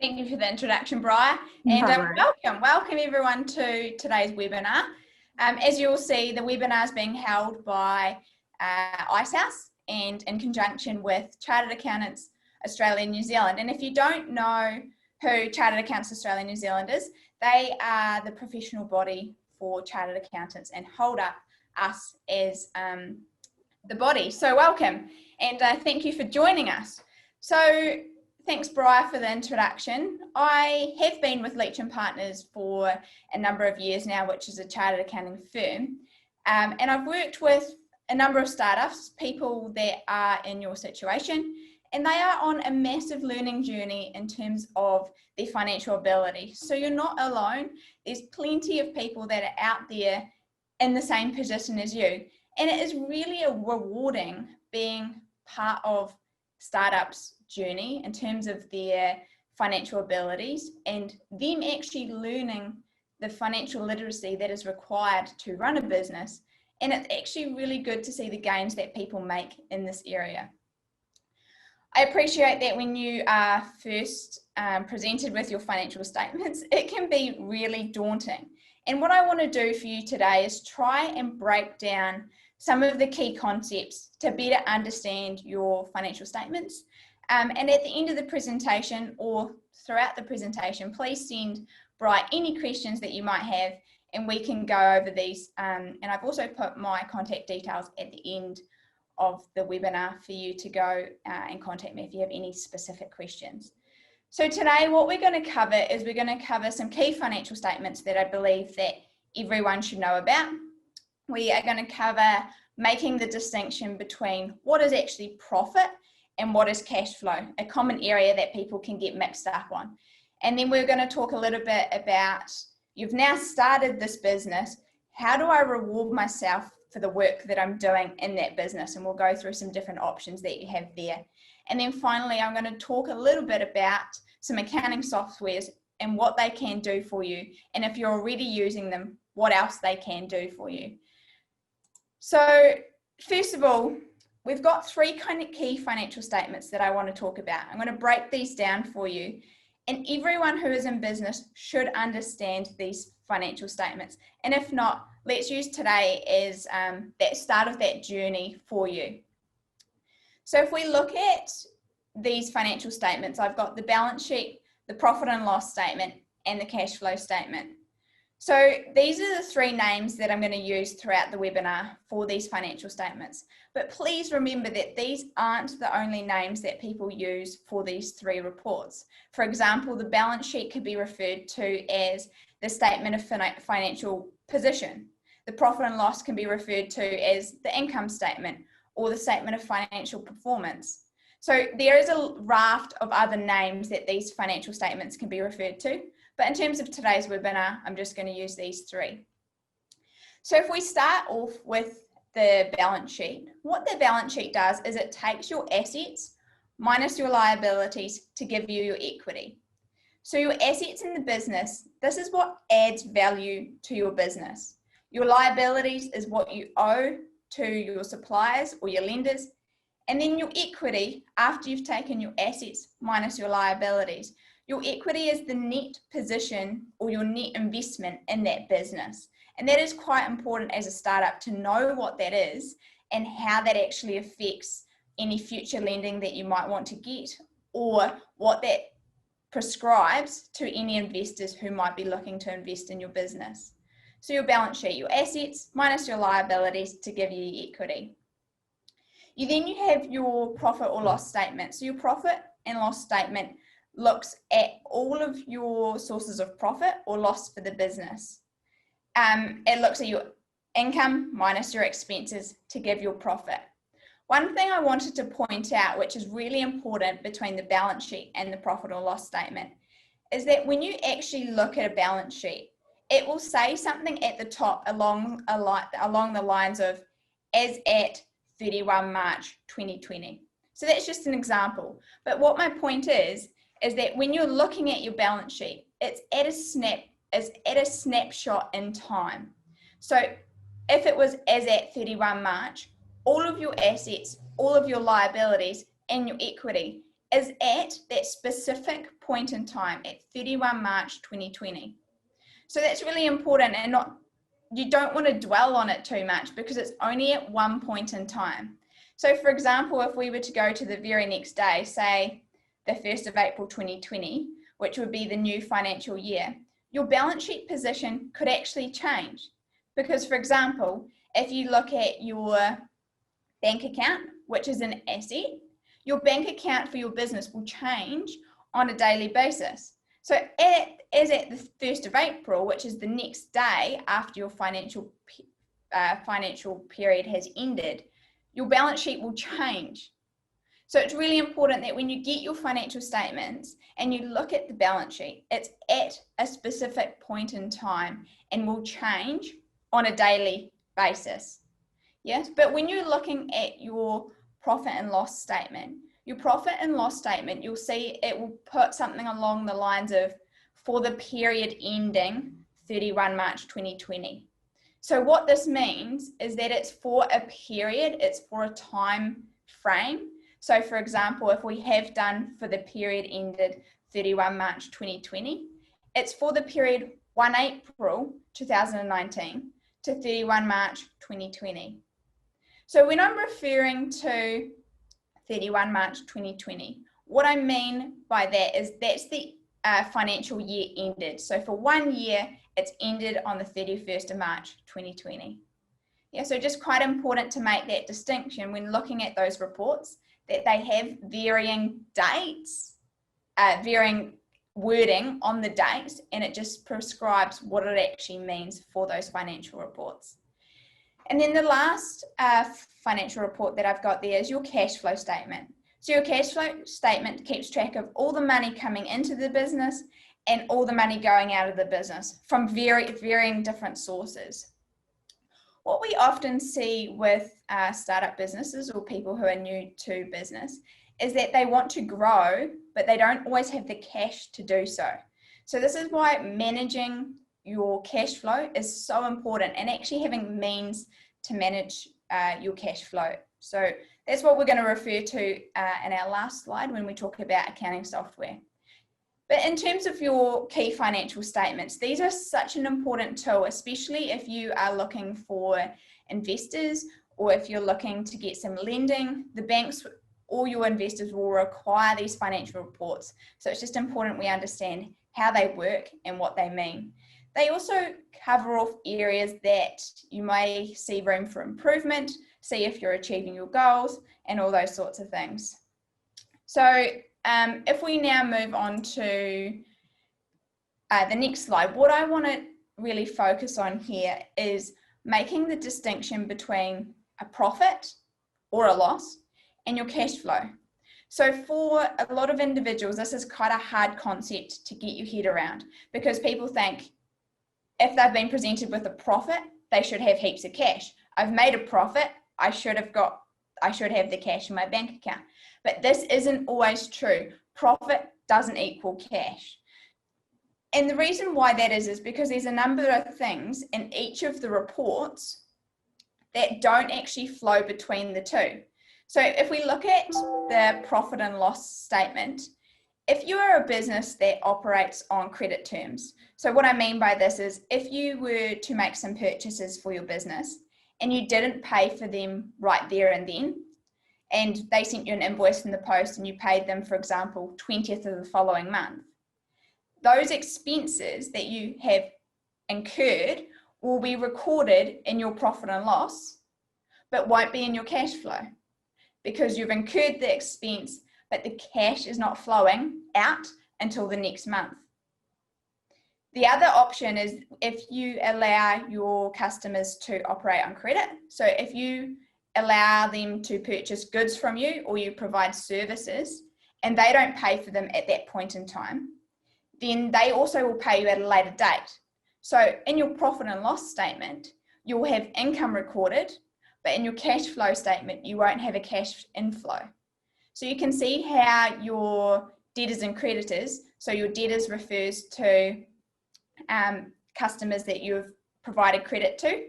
Thank you for the introduction, Briar. And welcome everyone to today's webinar. As you'll see, the webinar is being held by Icehouse and in conjunction with Chartered Accountants Australia and New Zealand. And if you don't know who Chartered Accountants Australia and New Zealand is, they are the professional body for chartered accountants and hold up us as the body. So welcome, and thank you for joining us. So thanks, Briar, for the introduction. I have been with Leech Partners for a number of years now, which is a chartered accounting firm. And I've worked with a number of startups, people that are in your situation, and they are on a massive learning journey in terms of their financial ability. So you're not alone. There's plenty of people that are out there in the same position as you. And it is really rewarding being part of startups' journey in terms of their financial abilities and them actually learning the financial literacy that is required to run a business. And it's actually really good to see the gains that people make in this area. I appreciate that when you are first presented with your financial statements, it can be really daunting. And what I want to do for you today is try and break down some of the key concepts to better understand your financial statements. And at the end of the presentation or throughout the presentation, please send Bright any questions that you might have and we can go over these. And I've also put my contact details at the end of the webinar for you to go and contact me if you have any specific questions. So today what we're going to cover is we're going to cover some key financial statements that I believe that everyone should know about. We are going to cover making the distinction between what is actually profit and what is cash flow, a common area that people can get mixed up on. And then we're going to talk a little bit about, you've now started this business, how do I reward myself for the work that I'm doing in that business? And we'll go through some different options that you have there. And then finally, I'm going to talk a little bit about some accounting softwares and what they can do for you. And if you're already using them, what else they can do for you. So first of all, we've got three kind of key financial statements that I want to talk about. I'm going to break these down for you. And everyone who is in business should understand these financial statements. And if not, let's use today as that start of that journey for you. So if we look at these financial statements, I've got the balance sheet, the profit and loss statement, and the cash flow statement. So these are the three names that I'm going to use throughout the webinar for these financial statements. But please remember that these aren't the only names that people use for these three reports. For example, the balance sheet could be referred to as the statement of financial position. The profit and loss can be referred to as the income statement or the statement of financial performance. So there is a raft of other names that these financial statements can be referred to. But in terms of today's webinar, I'm just going to use these three. So if we start off with the balance sheet, what the balance sheet does is it takes your assets minus your liabilities to give you your equity. So your assets in the business, this is what adds value to your business. Your liabilities is what you owe to your suppliers or your lenders. And then your equity, after you've taken your assets minus your liabilities, your equity is the net position or your net investment in that business. And that is quite important as a startup to know what that is and how that actually affects any future lending that you might want to get or what that prescribes to any investors who might be looking to invest in your business. So your balance sheet, your assets minus your liabilities to give you your equity. You have your profit or loss statement. So your profit and loss statement looks at all of your sources of profit or loss for the business. It looks at your income minus your expenses to give your profit. One thing I wanted to point out, which is really important between the balance sheet and the profit or loss statement, is that when you actually look at a balance sheet, it will say something at the top along the lines of as at 31 March 2020. So that's just an example. But what my point is that when you're looking at your balance sheet, it's at a snapshot in time. So if it was as at 31 March, all of your assets, all of your liabilities, and your equity is at that specific point in time at 31 March 2020. So that's really important, and you don't want to dwell on it too much because it's only at one point in time. So for example, if we were to go to the very next day, say the 1st of April 2020, which would be the new financial year, your balance sheet position could actually change. Because for example, if you look at your bank account, which is an asset, your bank account for your business will change on a daily basis. So as at the 1st of April, which is the next day after your financial period has ended, your balance sheet will change. So it's really important that when you get your financial statements and you look at the balance sheet, it's at a specific point in time and will change on a daily basis. Yes, but when you're looking at your profit and loss statement, your profit and loss statement, you'll see it will put something along the lines of for the period ending 31 March 2020. So what this means is that it's for a period, it's for a time frame. So for example, if we have done for the period ended 31 March 2020, it's for the period 1 April 2019 to 31 March 2020. So when I'm referring to 31 March 2020, what I mean by that is that's the financial year ended. So for 1 year, it's ended on the 31st of March 2020. Yeah, so just quite important to make that distinction when looking at those reports, that they have varying dates, varying wording on the dates, and it just prescribes what it actually means for those financial reports. And then the last financial report that I've got there is your cash flow statement. So your cash flow statement keeps track of all the money coming into the business and all the money going out of the business from varying different sources. What we often see with startup businesses or people who are new to business is that they want to grow, but they don't always have the cash to do so. So this is why managing your cash flow is so important, and actually having means to manage your cash flow. So that's what we're going to refer to in our last slide when we talk about accounting software. But in terms of your key financial statements, these are such an important tool, especially if you are looking for investors or if you're looking to get some lending. The banks or your investors will require these financial reports. So it's just important we understand how they work and what they mean. They also cover off areas that you may see room for improvement, see if you're achieving your goals, and all those sorts of things. So if we now move on to the next slide, what I want to really focus on here is making the distinction between a profit or a loss and your cash flow. So for a lot of individuals, this is quite a hard concept to get your head around, because people think if they've been presented with a profit, they should have heaps of cash. I've made a profit, I should have the cash in my bank account. But this isn't always true. Profit doesn't equal cash. And the reason why that is because there's a number of things in each of the reports that don't actually flow between the two. So if we look at the profit and loss statement, if you are a business that operates on credit terms, so what I mean by this is if you were to make some purchases for your business and you didn't pay for them right there and then, and they sent you an invoice in the post and you paid them, for example, 20th of the following month, those expenses that you have incurred will be recorded in your profit and loss, but won't be in your cash flow, because you've incurred the expense, but the cash is not flowing out until the next month. The other option is if you allow your customers to operate on credit. So if you allow them to purchase goods from you or you provide services and they don't pay for them at that point in time, then they also will pay you at a later date. So in your profit and loss statement, you'll have income recorded, but in your cash flow statement, you won't have a cash inflow. So you can see how your debtors and creditors, so your debtors refers to customers that you've provided credit to,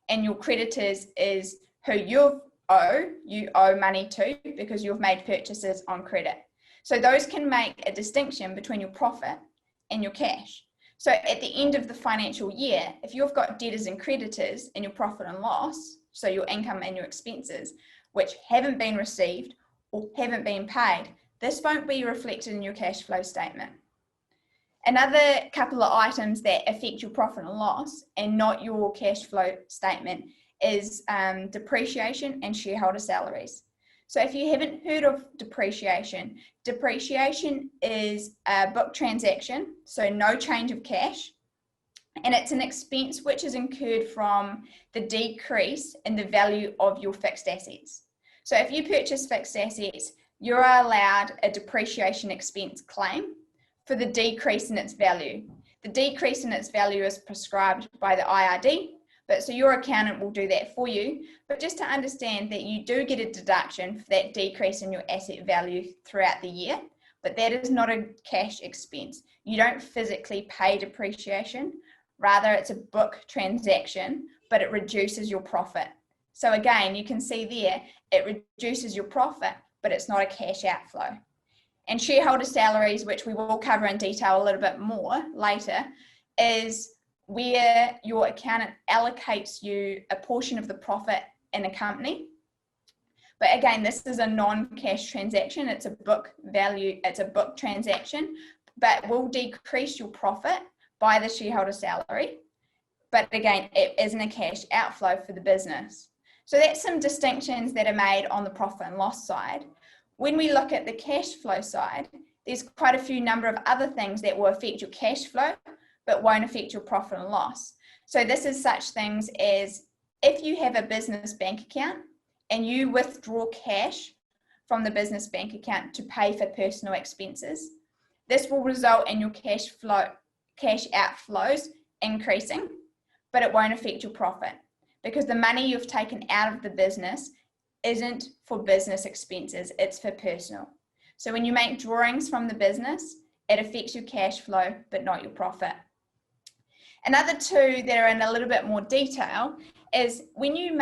and your creditors is who you owe money to because you've made purchases on credit. So those can make a distinction between your profit and your cash. So at the end of the financial year, if you've got debtors and creditors in your profit and loss, so your income and your expenses, which haven't been received or haven't been paid, this won't be reflected in your cash flow statement. Another couple of items that affect your profit and loss and not your cash flow statement is depreciation and shareholder salaries. So if you haven't heard of depreciation, depreciation is a book transaction, so no change of cash, and it's an expense which is incurred from the decrease in the value of your fixed assets. So if you purchase fixed assets, you're allowed a depreciation expense claim for the decrease in its value. The decrease in its value is prescribed by the IRD, but so your accountant will do that for you. But just to understand that you do get a deduction for that decrease in your asset value throughout the year, but that is not a cash expense. You don't physically pay depreciation, rather it's a book transaction, but it reduces your profit. So again, you can see there, it reduces your profit, but it's not a cash outflow. And shareholder salaries, which we will cover in detail a little bit more later, is where your accountant allocates you a portion of the profit in a company. But again, this is a non-cash transaction. It's a book value, it's a book transaction, but will decrease your profit by the shareholder salary. But again, it isn't a cash outflow for the business. So that's some distinctions that are made on the profit and loss side. When we look at the cash flow side, there's quite a few number of other things that will affect your cash flow, but won't affect your profit and loss. So this is such things as if you have a business bank account and you withdraw cash from the business bank account to pay for personal expenses, this will result in your cash outflows increasing, but it won't affect your profit because the money you've taken out of the business isn't for business expenses, it's for personal. So when you make drawings from the business, it affects your cash flow, but not your profit. Another two that are in a little bit more detail is when you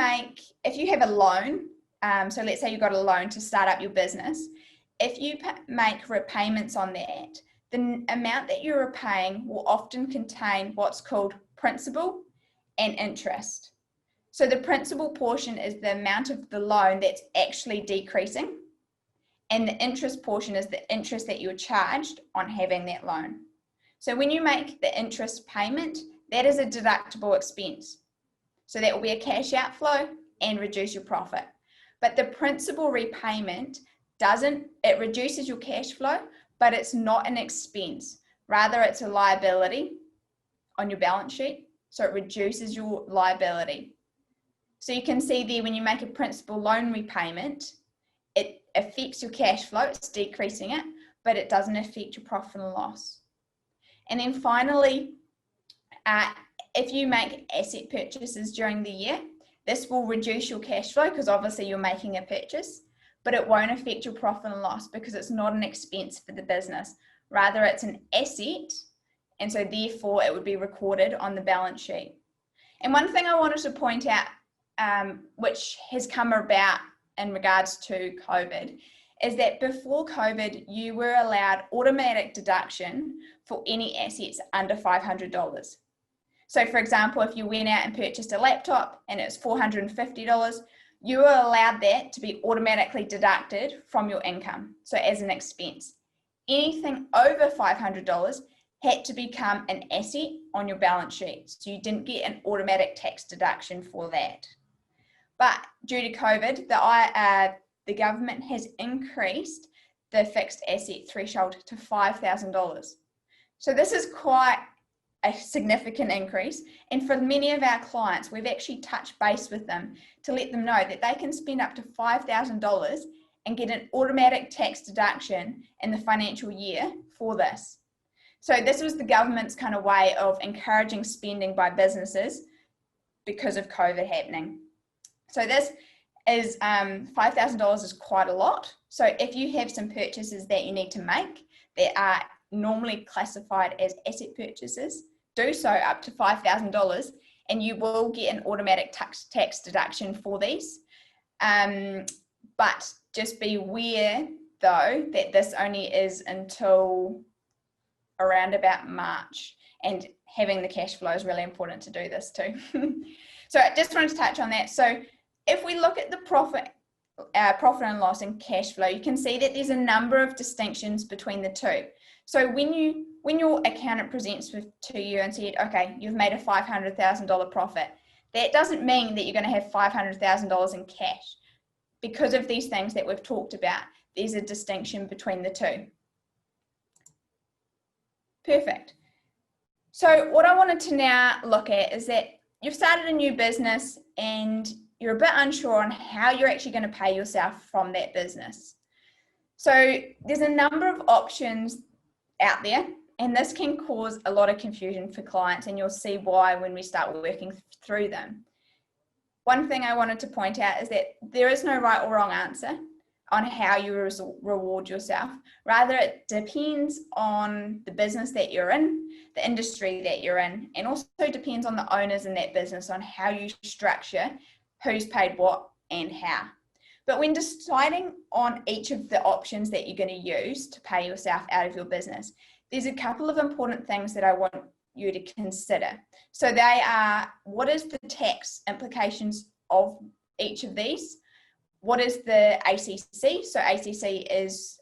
if you have a loan, so let's say you got a loan to start up your business, if you make repayments on that, the amount that you're repaying will often contain what's called principal and interest. So the principal portion is the amount of the loan that's actually decreasing, and the interest portion is the interest that you're charged on having that loan. So when you make the interest payment, that is a deductible expense. So that will be a cash outflow and reduce your profit. But the principal repayment it reduces your cash flow, but it's not an expense. Rather, it's a liability on your balance sheet. So it reduces your liability. So you can see there when you make a principal loan repayment, it affects your cash flow, it's decreasing it, but it doesn't affect your profit and loss. And then finally, if you make asset purchases during the year, this will reduce your cash flow because obviously you're making a purchase, but it won't affect your profit and loss because it's not an expense for the business. Rather, it's an asset, and so therefore it would be recorded on the balance sheet. And one thing I wanted to point out, which has come about in regards to COVID, is that before COVID, you were allowed automatic deduction for any assets under $500. So for example, if you went out and purchased a laptop and it's $450, you were allowed that to be automatically deducted from your income, so as an expense. Anything over $500 had to become an asset on your balance sheet, so you didn't get an automatic tax deduction for that. But due to COVID, the government has increased the fixed asset threshold to $5,000. So this is quite a significant increase. And for many of our clients, we've actually touched base with them to let them know that they can spend up to $5,000 and get an automatic tax deduction in the financial year for this. So this was the government's kind of way of encouraging spending by businesses because of COVID happening. So this is $5,000 is quite a lot. So if you have some purchases that you need to make that are normally classified as asset purchases, do so up to $5,000 and you will get an automatic tax deduction for these. But just be aware though that this only is until around about March, and having the cash flow is really important to do this too. So I just wanted to touch on that. So if we look at the profit and loss and cash flow, you can see that there's a number of distinctions between the two. So when your accountant presents to you and said, okay, you've made a $500,000 profit, that doesn't mean that you're going to have $500,000 in cash. Because of these things that we've talked about, there's a distinction between the two. Perfect. So what I wanted to now look at is that you've started a new business and you're a bit unsure on how you're actually going to pay yourself from that business. So there's a number of options out there, and this can cause a lot of confusion for clients, and you'll see why when we start working through them. One thing I wanted to point out is that there is no right or wrong answer on how you reward yourself. Rather, it depends on the business that you're in, the industry that you're in, and also depends on the owners in that business on how you structure who's paid what and how. But when deciding on each of the options that you're going to use to pay yourself out of your business, there's a couple of important things that I want you to consider. So they are, what is the tax implications of each of these? What is the ACC? So ACC is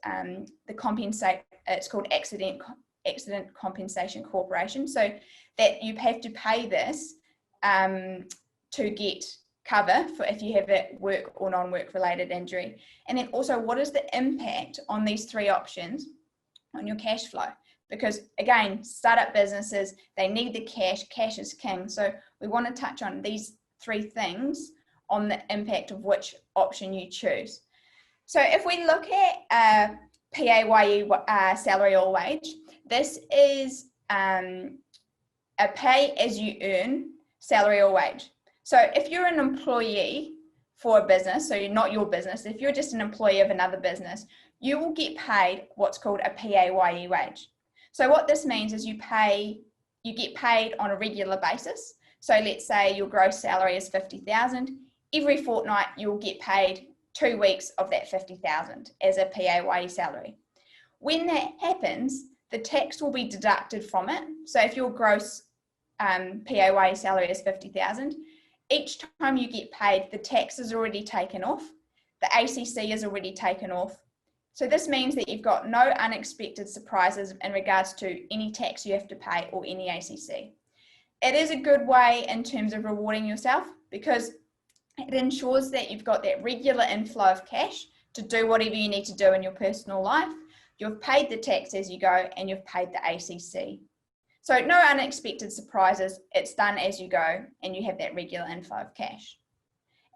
it's called Accident Compensation Corporation. So that you have to pay this to get cover for if you have a work or non-work related injury. And then also, what is the impact on these three options on your cash flow? Because again, startup businesses, they need the cash. Cash is king. So we want to touch on these three things on the impact of which option you choose. So if we look at PAYE salary or wage, this is a pay as you earn salary or wage. So if you're an employee for a business, so you're not your business, if you're just an employee of another business, you will get paid what's called a PAYE wage. So what this means is you get paid on a regular basis. So let's say your gross salary is $50,000. Every fortnight you'll get paid 2 weeks of that $50,000 as a PAYE salary. When that happens, the tax will be deducted from it. So if your gross PAYE salary is $50,000, each time you get paid, the tax is already taken off. The ACC is already taken off. So this means that you've got no unexpected surprises in regards to any tax you have to pay or any ACC. It is a good way in terms of rewarding yourself because it ensures that you've got that regular inflow of cash to do whatever you need to do in your personal life. You've paid the tax as you go and you've paid the ACC. So no unexpected surprises, it's done as you go and you have that regular inflow of cash.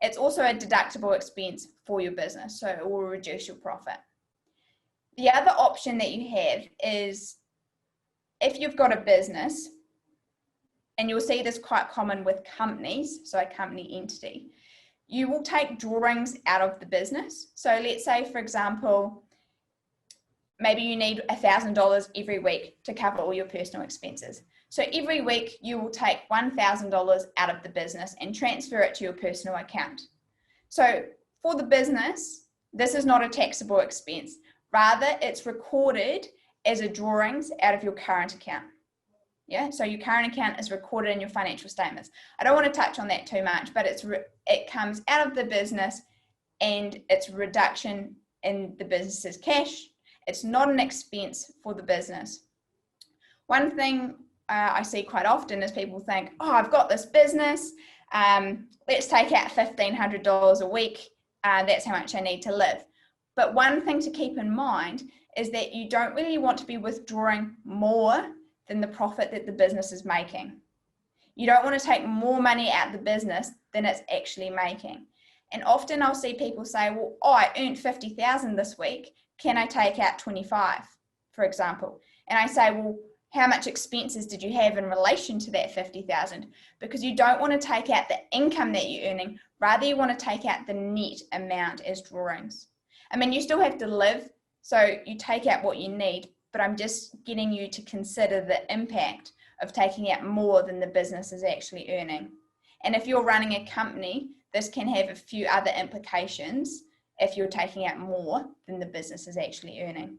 It's also a deductible expense for your business, so it will reduce your profit. The other option that you have is if you've got a business, and you'll see this quite common with companies, so a company entity, you will take drawings out of the business. So let's say, for example, maybe you need $1,000 every week to cover all your personal expenses. So every week you will take $1,000 out of the business and transfer it to your personal account. So for the business, this is not a taxable expense. Rather, it's recorded as a drawings out of your current account. Yeah, so your current account is recorded in your financial statements. I don't want to touch on that too much, but it comes out of the business and it's a reduction in the business's cash. It's not an expense for the business. One thing I see quite often is people think, oh, I've got this business. Let's take out $1,500 a week. That's how much I need to live. But one thing to keep in mind is that you don't really want to be withdrawing more than the profit that the business is making. You don't want to take more money out of the business than it's actually making. And often I'll see people say, well, oh, I earned $50,000 this week. Can I take out 25, for example? And I say, well, how much expenses did you have in relation to that 50,000? Because you don't want to take out the income that you're earning. Rather, you want to take out the net amount as drawings. I mean, you still have to live, so you take out what you need, but I'm just getting you to consider the impact of taking out more than the business is actually earning. And if you're running a company, this can have a few other implications if you're taking out more than the business is actually earning.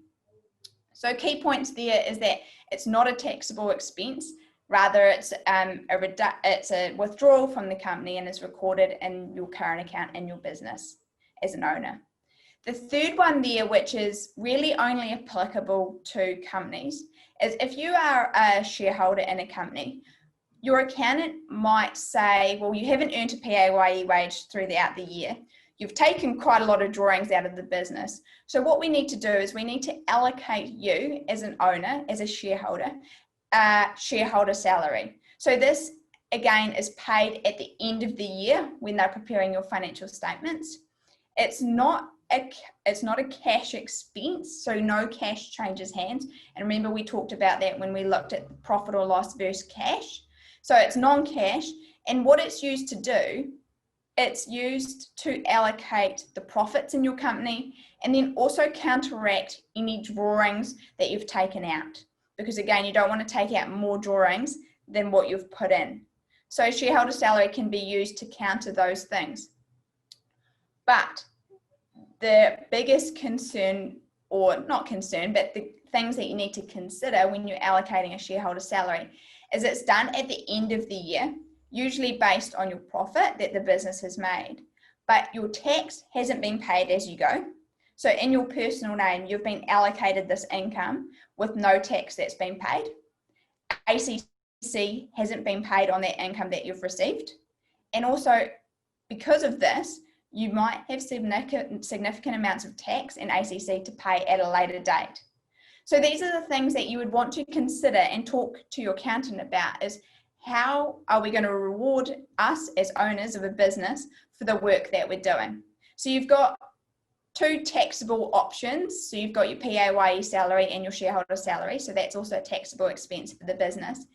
So key points there is that it's not a taxable expense, rather it's a withdrawal from the company and is recorded in your current account in your business as an owner. The third one there, which is really only applicable to companies, is if you are a shareholder in a company, your accountant might say, well, you haven't earned a PAYE wage throughout the year. You've taken quite a lot of drawings out of the business. So what we need to do is we need to allocate you as an owner, as a shareholder, shareholder salary. So this, again, is paid at the end of the year when they're preparing your financial statements. It's not a cash expense, so no cash changes hands. And remember, we talked about that when we looked at profit or loss versus cash. So it's non-cash, and what it's used to do, it's used to allocate the profits in your company and then also counteract any drawings that you've taken out. Because again, you don't want to take out more drawings than what you've put in. So shareholder salary can be used to counter those things. But the biggest concern, or not concern, but the things that you need to consider when you're allocating a shareholder salary is it's done at the end of the year, usually based on your profit that the business has made. But your tax hasn't been paid as you go. So in your personal name, you've been allocated this income with no tax that's been paid. ACC hasn't been paid on that income that you've received. And also, because of this, you might have significant amounts of tax and ACC to pay at a later date. So these are the things that you would want to consider and talk to your accountant about, is how are we going to reward us as owners of a business for the work that we're doing? So you've got two taxable options. So you've got your PAYE salary and your shareholder salary. So that's also a taxable expense for the business.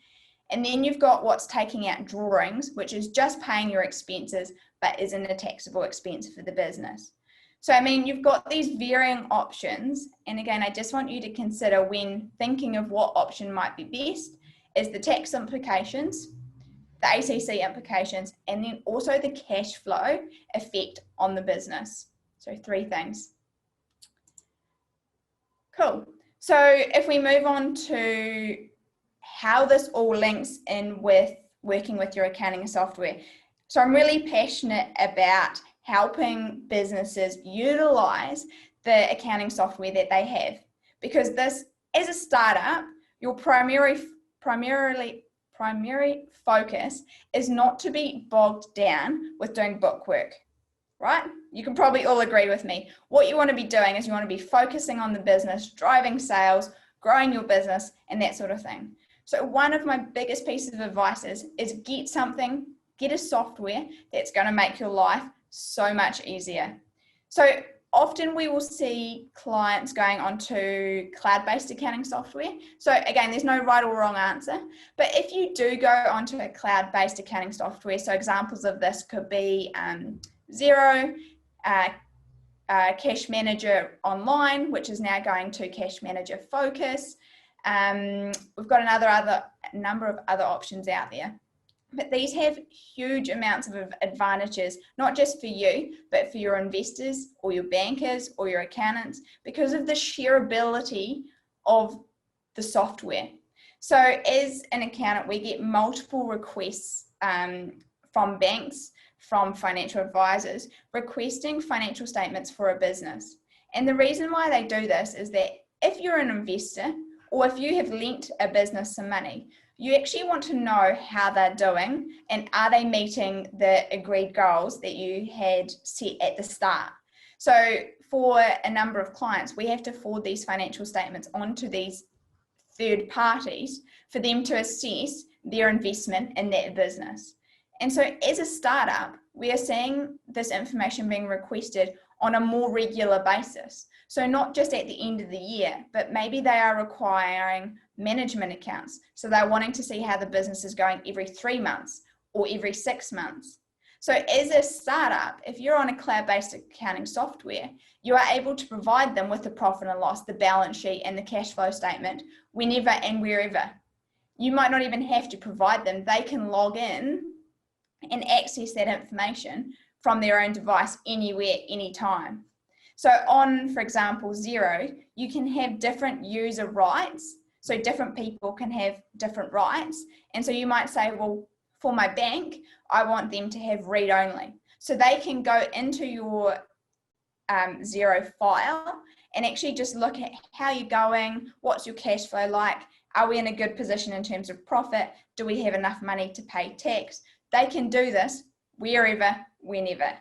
And then you've got what's taking out drawings, which is just paying your expenses, but isn't a taxable expense for the business. So, I mean, you've got these varying options. And again, I just want you to consider when thinking of what option might be best is the tax implications, the ACC implications, and then also the cash flow effect on the business. So 3 things. Cool. So if we move on to how this all links in with working with your accounting software. So I'm really passionate about helping businesses utilize the accounting software that they have, because this, as a startup, your primary focus is not to be bogged down with doing book work, right? You can probably all agree with me. What you want to be doing is you want to be focusing on the business, driving sales, growing your business, and that sort of thing. So one of my biggest pieces of advice is get a software that's going to make your life so much easier. So often we will see clients going onto cloud-based accounting software. So again, there's no right or wrong answer, but if you do go onto a cloud-based accounting software, so examples of this could be Xero, Cash Manager Online, which is now going to Cash Manager Focus. We've got a number of other options out there. But these have huge amounts of advantages, not just for you, but for your investors or your bankers or your accountants, because of the shareability of the software. So as an accountant, we get multiple requests from banks, from financial advisors, requesting financial statements for a business. And the reason why they do this is that if you're an investor or if you have lent a business some money, you actually want to know how they're doing and are they meeting the agreed goals that you had set at the start. So for a number of clients, we have to forward these financial statements onto these third parties for them to assess their investment in that business. And so as a startup, we are seeing this information being requested on a more regular basis. So not just at the end of the year, but maybe they are requiring management accounts. So they're wanting to see how the business is going every 3 months or every 6 months. So as a startup, if you're on a cloud-based accounting software, you are able to provide them with the profit and loss, the balance sheet, and the cash flow statement whenever and wherever. You might not even have to provide them. They can log in and access that information from their own device anywhere, anytime. So on, for example, Xero, you can have different user rights. So different people can have different rights. And so you might say, well, for my bank, I want them to have read only. So they can go into your Xero file and actually just look at how you're going, what's your cash flow like, are we in a good position in terms of profit, do we have enough money to pay tax? They can do this wherever, whenever.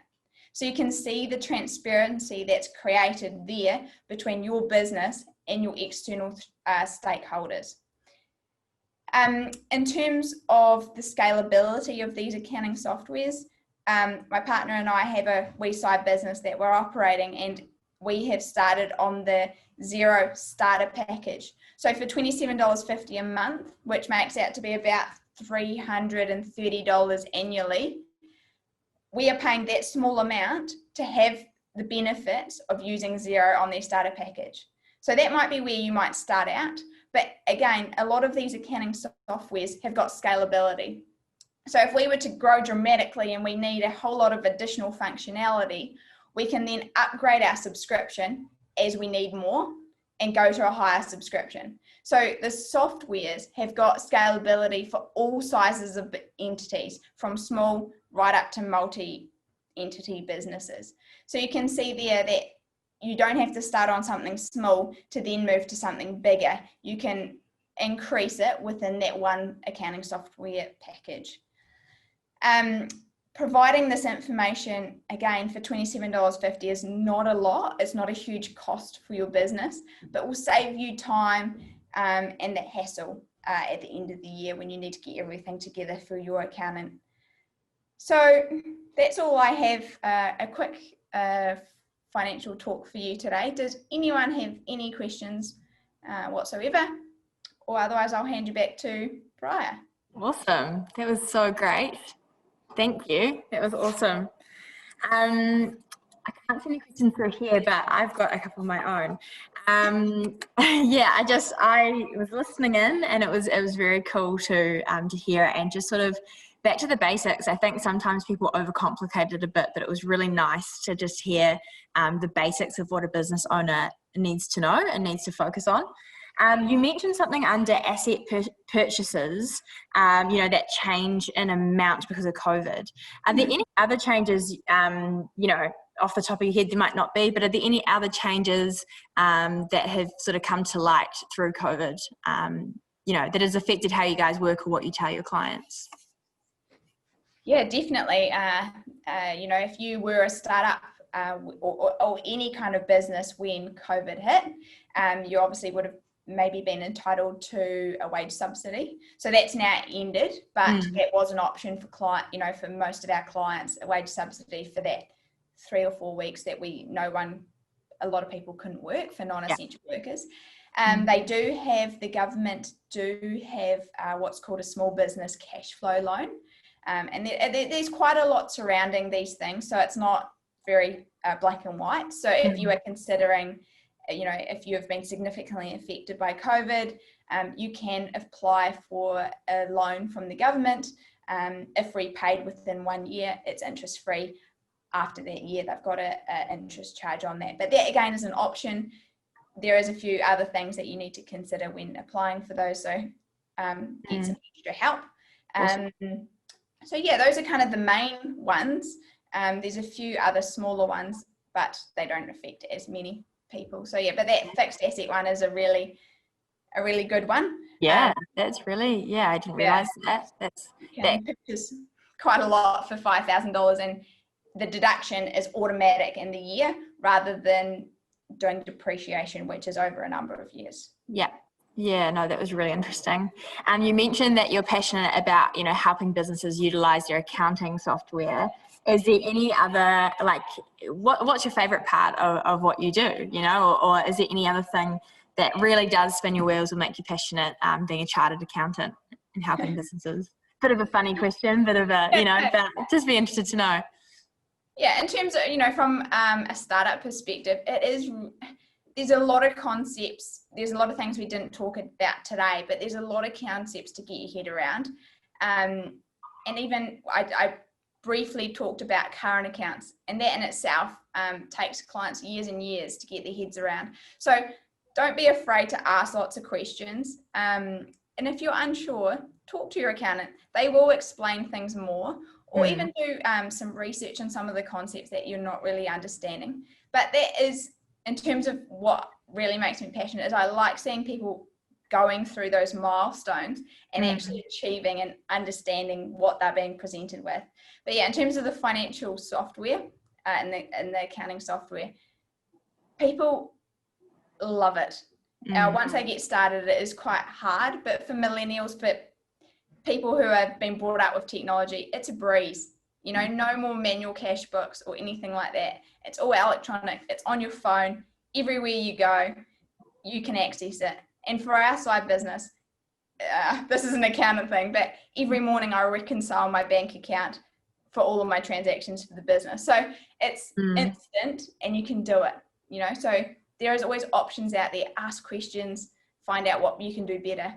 So you can see the transparency that's created there between your business and your external stakeholders. In terms of the scalability of these accounting softwares, my partner and I have a side business that we're operating, and we have started on the Xero starter package. So for $27.50 a month, which makes out to be about $330 annually, we are paying that small amount to have the benefits of using Xero on their starter package. So that might be where you might start out. But again, a lot of these accounting softwares have got scalability. So if we were to grow dramatically and we need a whole lot of additional functionality, we can then upgrade our subscription as we need more and go to a higher subscription. So the softwares have got scalability for all sizes of entities, from small right up to multi-entity businesses. So you can see there that you don't have to start on something small to then move to something bigger. You can increase it within that one accounting software package. Providing this information, again, for $27.50 is not a lot. It's not a huge cost for your business, but will save you time and the hassle at the end of the year when you need to get everything together for your accountant. So that's all I have, a quick financial talk for you today. Does anyone have any questions whatsoever? Or otherwise I'll hand you back to Briar. Awesome. That was so great. Thank you. That was awesome. I can't see any questions through here, but I've got a couple of my own. Yeah, I was listening in, and it was very cool to hear, and just sort of back to the basics. I think sometimes people overcomplicate it a bit, but it was really nice to just hear the basics of what a business owner needs to know and needs to focus on. You mentioned something under asset purchases, that change in amount because of COVID. Are there any other changes, off the top of your head, there might not be, but are there any other changes that have sort of come to light through COVID, that has affected how you guys work or what you tell your clients? Yeah, definitely. If you were a startup or any kind of business when COVID hit, you obviously would have maybe been entitled to a wage subsidy. So that's now ended, but that was an option for for most of our clients, a wage subsidy for that 3 or 4 weeks that a lot of people couldn't work for non-essential workers. The government do have what's called a small business cash flow loan. And there's quite a lot surrounding these things. So it's not very black and white. So if you are considering, if you have been significantly affected by COVID, you can apply for a loan from the government. If repaid within 1 year, it's interest free. After that year, they've got an interest charge on that. But that again is an option. There is a few other things that you need to consider when applying for those. So get some extra help. Awesome. So yeah, those are kind of the main ones. There's a few other smaller ones, but they don't affect as many people. So yeah, but that fixed asset one is a really good one. Yeah, that's really, I didn't realize that. You can purchase quite a lot for $5,000, and the deduction is automatic in the year rather than doing depreciation, which is over a number of years. Yeah, no, that was really interesting. You mentioned that you're passionate about, helping businesses utilize their accounting software. Is there any other, what's your favorite part of what you do, or is there any other thing that really does spin your wheels or make you passionate being a chartered accountant and helping businesses? Bit of a funny question, but just be interested to know. Yeah, in terms of, from a startup perspective, there's a lot of concepts. There's a lot of things we didn't talk about today, but there's a lot of concepts to get your head around. And even I briefly talked about current accounts, and that in itself takes clients years and years to get their heads around. So don't be afraid to ask lots of questions. And if you're unsure, talk to your accountant. They will explain things more, or even do some research on some of the concepts that you're not really understanding. But that is, in terms of what really makes me passionate, is I like seeing people going through those milestones and actually achieving and understanding what they're being presented with. But yeah, in terms of the financial software and the accounting software, people love it. Once they get started, it is quite hard, but for millennials, for people who have been brought up with technology, it's a breeze. You know, no more manual cash books or anything like that. It's all electronic. It's on your phone. Everywhere you go, you can access it. And for our side business, this is an accountant thing, but every morning I reconcile my bank account for all of my transactions for the business. So it's instant and you can do it, you know. So there is always options out there. Ask questions, find out what you can do better.